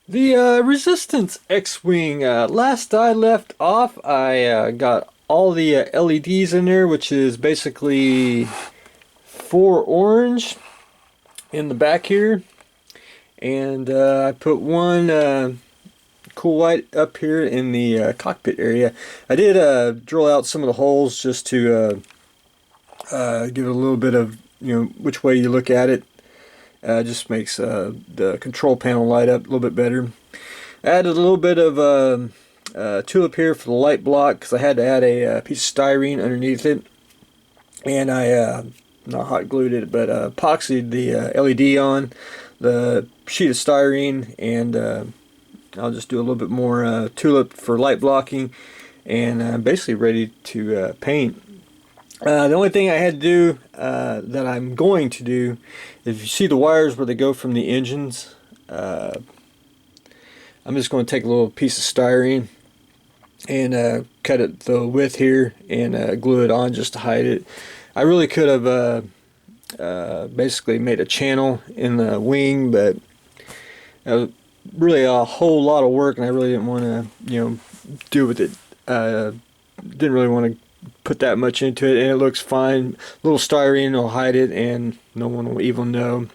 The Resistance X-Wing, last I left off, I got all the LEDs in there, which is basically 4 orange in the back here. And I put one cool white up here in the cockpit area. I did drill out some of the holes just to give it a little bit of, which way you look at it. Just makes the control panel light up a little bit better. I added a little bit of tulip here for the light block because I had to add a piece of styrene underneath it. And I not hot glued it, but epoxied the LED on the sheet of styrene, and I'll just do a little bit more tulip for light blocking, and I'm basically ready to paint. The only thing I had to do that I'm going to do, if you see the wires where they go from the engines, I'm just going to take a little piece of styrene and cut it the width here and glue it on just to hide it. I really could have basically made a channel in the wing, but it was really a whole lot of work, and I really didn't want to, do with it. Didn't really want to put that much into it, and it looks fine. A little styrene will hide it, and no one will even know.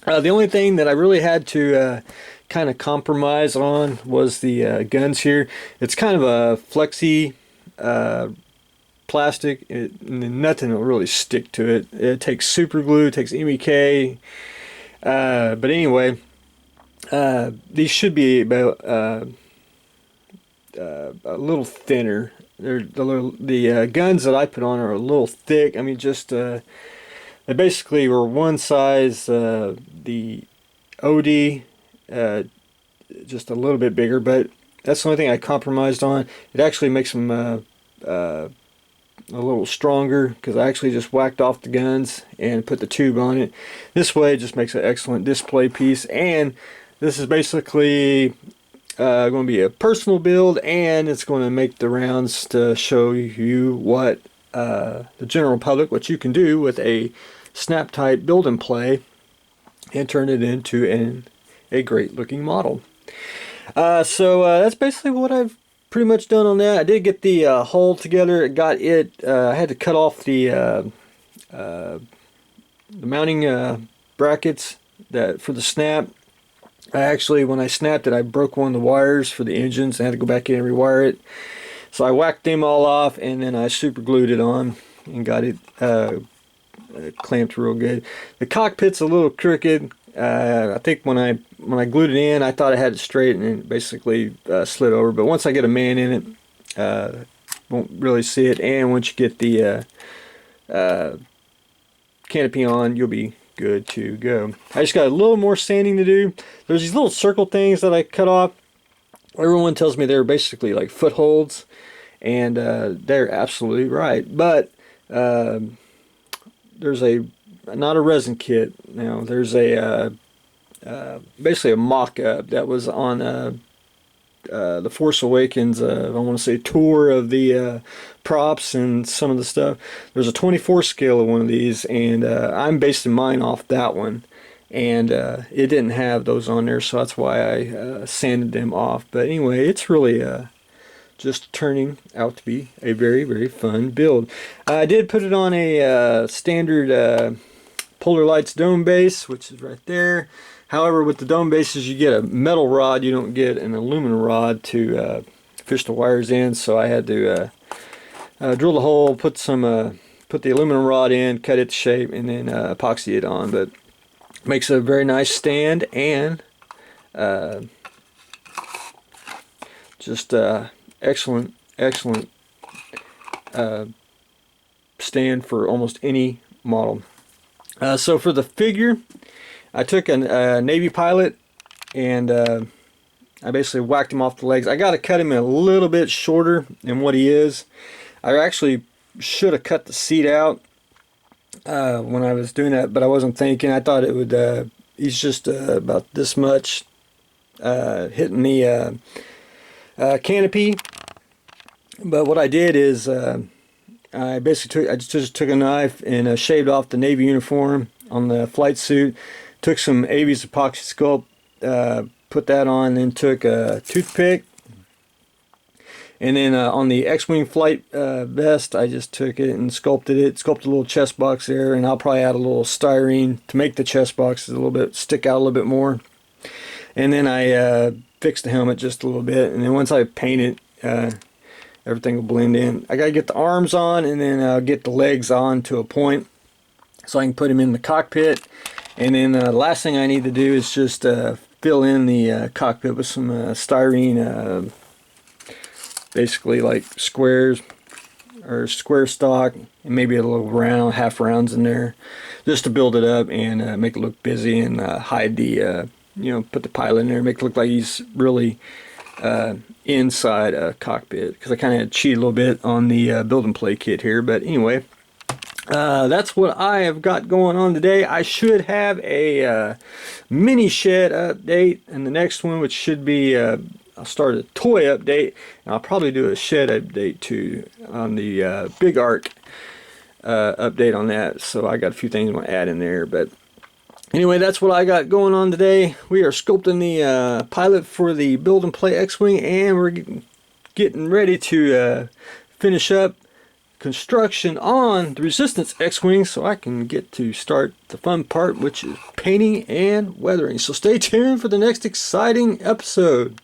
The only thing that I really had to kind of compromise on was the guns here. It's kind of a flexi plastic. Nothing will really stick to it. It takes super glue, it takes MEK. But anyway, these should be about a little thinner. The guns that I put on are a little thick. I mean, just they basically were one size. The OD just a little bit bigger, but that's the only thing I compromised on. It actually makes them a little stronger because I actually just whacked off the guns and put the tube on it. This way, it just makes an excellent display piece. And this is basically going to be a personal build, and it's going to make the rounds to show you what the general public, what you can do with a snap type build and play and turn it into a great looking model. So that's basically what I've pretty much done on that. I did get the hull together. I had to cut off the mounting brackets that for the snap. I actually, when I snapped it, I broke one of the wires for the engines. I had to go back in and rewire it. So I whacked them all off, and then I super glued it on and got it clamped real good. The cockpit's a little crooked. I think when I glued it in, I thought I had it straight, and it basically slid over. But once I get a man in it, won't really see it. And once you get the canopy on, you'll be good to go. I just got a little more sanding to do. There's these little circle things that I cut off. Everyone tells me they're basically like footholds, and they're absolutely right. But there's not a resin kit. Now there's basically a mock-up that was on the Force Awakens, I want to say tour of the props and some of the stuff. There's a 24 scale of one of these, and I'm basing mine off that one, and it didn't have those on there, so that's why I sanded them off. But anyway, it's really just turning out to be a very, very fun build. I did put it on a standard Polar Lights dome base, which is right there. However, with the dome bases, you get a metal rod. You don't get an aluminum rod to fish the wires in. So I had to drill the hole, put the aluminum rod in, cut it to shape, and then epoxy it on. But makes a very nice stand, and just excellent stand for almost any model. So for the figure, I took a Navy pilot, and I basically whacked him off the legs. I got to cut him a little bit shorter than what he is. I actually should have cut the seat out when I was doing that, but I wasn't thinking. I thought it would, he's just about this much hitting the canopy. But what I did is I just took a knife and shaved off the Navy uniform on the flight suit. Took some Avi's epoxy sculpt put that on, then took a toothpick, and then on the X-Wing flight vest, I just took it and sculpted a little chest box there, and I'll probably add a little styrene to make the chest box a little bit stick out a little bit more. And then I fixed the helmet just a little bit, and then once I paint it, everything will blend in. I gotta get the arms on, and then I'll get the legs on to a point so I can put them in the cockpit. And then the last thing I need to do is just fill in the cockpit with some styrene, basically like squares or square stock, and maybe a little round, half rounds in there, just to build it up and make it look busy, and hide the, put the pilot in there, make it look like he's really inside a cockpit, because I kind of cheated a little bit on the build and play kit here. But anyway, that's what I have got going on today. I should have a mini shed update in the next one, which should be I'll start a toy update, and I'll probably do a shed update too on the big arc update on that. So I got a few things I want to add in there. But anyway, that's what I got going on today. We are sculpting the pilot for the build and play X-Wing, and we're getting ready to finish up construction on the Resistance X-Wing, so I can get to start the fun part, which is painting and weathering. So stay tuned for the next exciting episode.